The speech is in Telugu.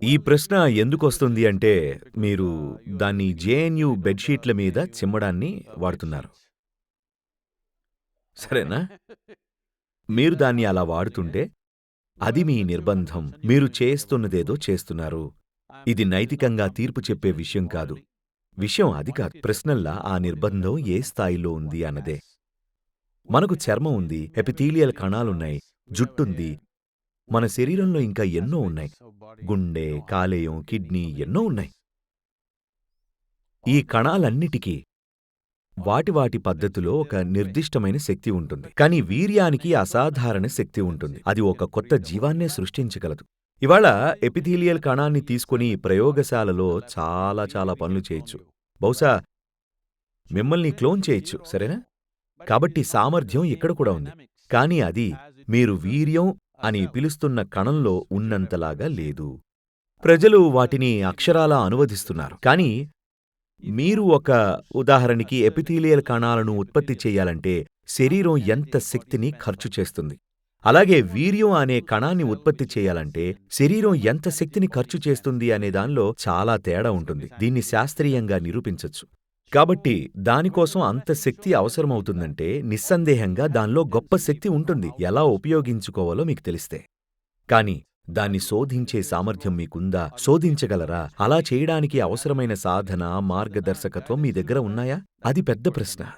ఈ ప్రశ్న ఎందుకొస్తుంది అంటే, మీరు దాన్ని జేఎన్‌యూ బెడ్‌షీట్ల మీద చిమ్మడాన్ని వాడుతున్నారు. సరేనా? మీరు దాన్ని అలా వాడుతుంటే, అది మీ నిర్బంధం. మీరు చేస్తున్నదేదో చేస్తున్నారు. ఇది నైతికంగా తీర్పు చెప్పే విషయం కాదు. విషయం అది కాదు. ప్రశ్నల్లా ఆ నిర్బంధం ఏ స్థాయిలో ఉంది అన్నదే. మనకు చర్మం ఉంది, ఎపిథీలియల్ కణాలున్నాయి, జుట్టుంది. మన శరీరంలో ఇంకా ఎన్నో ఉన్నాయి. గుండె, కాలేయం, కిడ్నీ ఎన్నో ఉన్నాయి. ఈ కణాలన్నిటికీ వాటి పద్ధతిలో ఒక నిర్దిష్టమైన శక్తి ఉంటుంది. కానీ వీర్యానికి అసాధారణ శక్తి ఉంటుంది. అది ఒక కొత్త జీవాన్నే సృష్టించగలదు. ఇవాళ ఎపిథీలియల్ కణాన్ని తీసుకొని ప్రయోగశాలలో చాలా పనులు చేయొచ్చు. బహుశా మిమ్మల్ని క్లోన్ చేయొచ్చు. సరేనా? కాబట్టి సామర్థ్యం ఇక్కడ కూడా ఉంది. కానీ అది మీరు వీర్యం అని పిలుస్తున్న కణంలో ఉన్నంతలాగా లేదు. ప్రజలు వాటిని అక్షరాలా అనువదిస్తున్నారు. కానీ మీరు ఉదాహరణకి ఎపిథీలియల్ కణాలను ఉత్పత్తి చేయాలంటే శరీరం ఎంత శక్తిని ఖర్చు చేస్తుంది. అలాగే వీర్యం అనే కణాన్ని ఉత్పత్తి చేయాలంటే శరీరం ఎంత శక్తిని ఖర్చు చేస్తుంది అనే దానిలో చాలా తేడా ఉంటుంది. దీన్ని శాస్త్రీయంగా నిరూపించొచ్చు. కాబట్టి దానికోసం అంత శక్తి అవసరమవుతుందంటే నిస్సందేహంగా దానిలో గొప్ప శక్తి ఉంటుంది. ఎలా ఉపయోగించుకోవాలో మీకు తెలిస్తే. కానీ దాన్ని శోధించే సామర్థ్యం మీకుందా? శోధించగలరా? అలా చేయడానికి అవసరమైన సాధన, మార్గదర్శకత్వం మీ దగ్గర ఉన్నాయా? అది పెద్ద ప్రశ్న.